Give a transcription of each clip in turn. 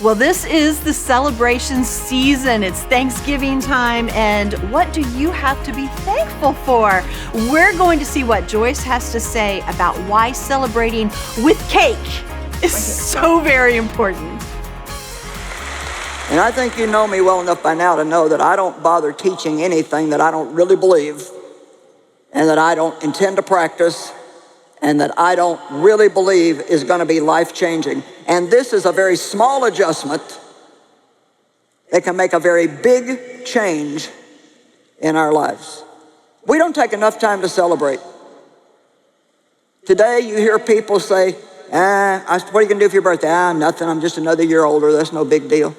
Well, this is the celebration season. It's Thanksgiving time, and what do you have to be thankful for? We're going to see what Joyce has to say about why celebrating with cake is so very important. And I think you know me well enough by now to know that I don't bother teaching anything that I don't really believe, and that I don't intend to practice, and that I don't really believe is going to be life-changing. And this is a very small adjustment that can make a very big change in our lives. We don't take enough time to celebrate. Today you hear people say, what are you going to do for your birthday? Nothing, I'm just another year older, that's no big deal.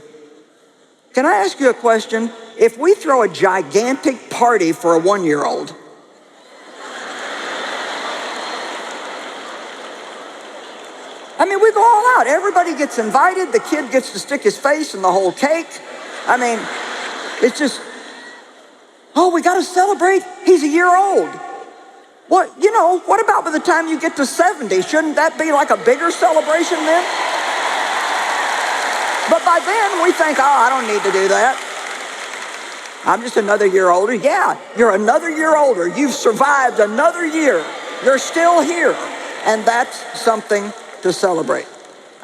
Can I ask you a question? If we throw a gigantic party for a 1-year-old, I mean, we go all out. Everybody gets invited. The kid gets to stick his face in the whole cake. I mean, it's just, we got to celebrate. He's a year old. What about by the time you get to 70? Shouldn't that be like a bigger celebration then? But by then we think, I don't need to do that. I'm just another year older. Yeah, you're another year older. You've survived another year. You're still here. And that's something to celebrate.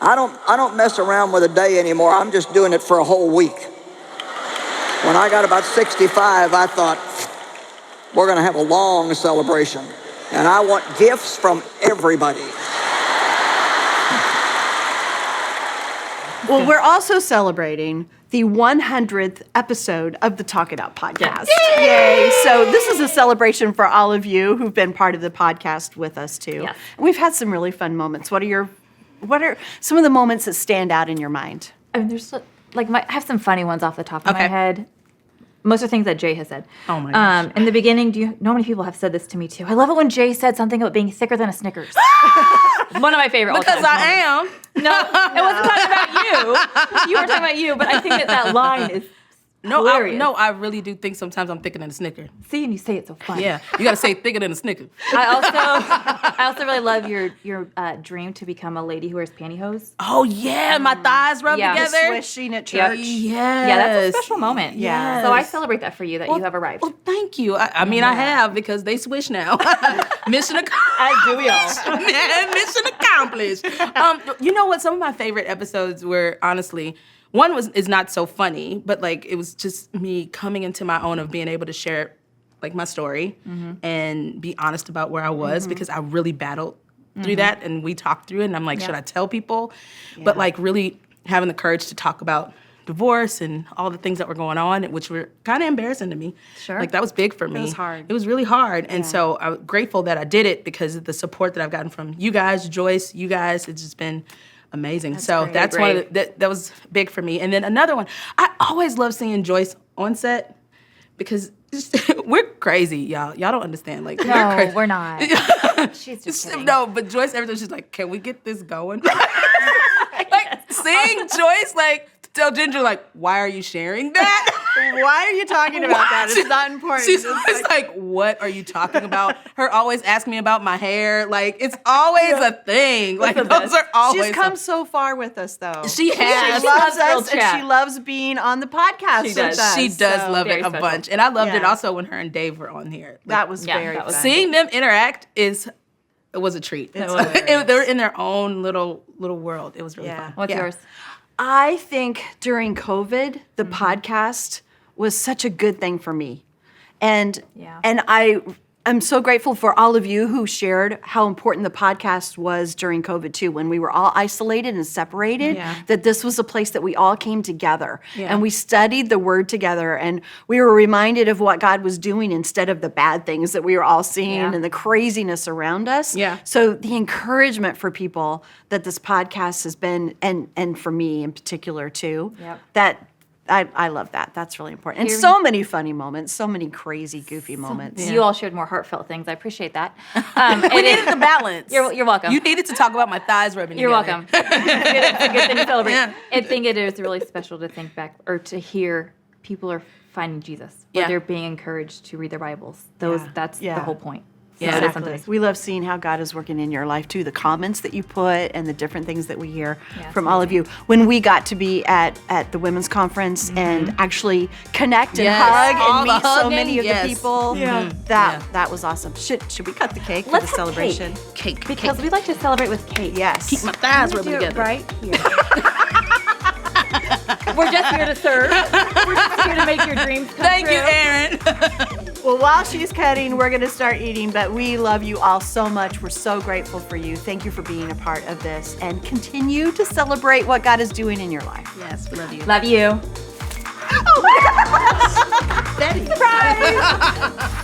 I don't mess around with a day anymore. I'm just doing it for a whole week. When I got about 65, I thought, we're going to have a long celebration. And I want gifts from everybody. Well, we're also celebrating the 100th episode of the Talk It Out podcast. Yay! So this is a celebration for all of you who've been part of the podcast with us too. Yes. And we've had some really fun moments. What are some of the moments that stand out in your mind? I mean, I have some funny ones off the top of my head. Most of the things that Jay has said. Oh my gosh. In the beginning, do you know many people have said this to me too? I love it when Jay said something about being thicker than a Snickers. One of my favorite Because all-time I moments. No, it wasn't talking about you. You were talking about you, but I think that line is hilarious. I really do think sometimes I'm thicker than a Snicker. See, and you say it so funny. Yeah, you got to say thicker than a Snicker. I also really love your dream to become a lady who wears pantyhose. Oh yeah, my thighs rub together. Swishing at church. Yes. Yeah, that's a special moment. Yes. So I celebrate that for you, that you have arrived. Well, thank you. I mean, I have, because they swish now. Mission accomplished. As do we all. Mission accomplished. You know what? Some of my favorite episodes were, honestly, one is not so funny, but it was just me coming into my own of being able to share my story and be honest about where I was, because I really battled through that, and we talked through it, and I'm like, should I tell people? Yeah. But really having the courage to talk about divorce and all the things that were going on, which were kind of embarrassing to me. Sure. That was big for me. It was hard. It was really hard. And so I'm grateful that I did it, because of the support that I've gotten from you guys, Joyce, you guys. It's just been amazing. That's one of that was big for me. And then another one, I always love seeing Joyce on set, because we're crazy, y'all. Y'all don't understand. We're crazy. We're not. She's just kidding. No, but Joyce, every time she's like, can we get this going? Seeing Joyce, tell Ginger, why are you sharing that? Why are you talking about that? It's not important. She's always what are you talking about? Her always asking me about my hair. It's always a thing. Those are always. She's come so far with us, though. She has. She loves us, and she loves being on the podcast with us. She does love it a special. bunch. And I loved it also when her and Dave were on here. That was very fun. Seeing them interact was a treat. They were in their own little world. It was really fun. What's yours? I think during COVID, the podcast was such a good thing for me. And I'm so grateful for all of you who shared how important the podcast was during COVID too, when we were all isolated and separated, that this was a place that we all came together and we studied the word together, and we were reminded of what God was doing instead of the bad things that we were all seeing and the craziness around us. Yeah. So the encouragement for people that this podcast has been, and for me in particular too, that I love that. That's really important. And so many funny moments, so many crazy, goofy moments. You all shared more heartfelt things. I appreciate that. We needed the balance. You're welcome. You needed to talk about my thighs rubbing You're together. welcome. It's a good thing to celebrate. I think it is really special to think back, or to hear people are finding Jesus. Or they're being encouraged to read their Bibles. That's the whole point. Yeah. it is something. We love seeing how God is working in your life too. The comments that you put and the different things that we hear from all of you. When we got to be at the women's conference and actually connect and hug All and the meet so hugging, many of the people, Yeah. that was awesome. Should we cut the cake for Let's the have celebration? Cake. Because we like to celebrate with cake. Yes. Keep my thighs Do rubbing it together. right here. We're just here to serve. We're just here to make your dreams come Thank true. you, Erin. Well, while she's cutting, we're going to start eating, but we love you all so much. We're so grateful for you. Thank you for being a part of this, and continue to celebrate what God is doing in your life. Yes, we love you. Love you. Betty. Surprise!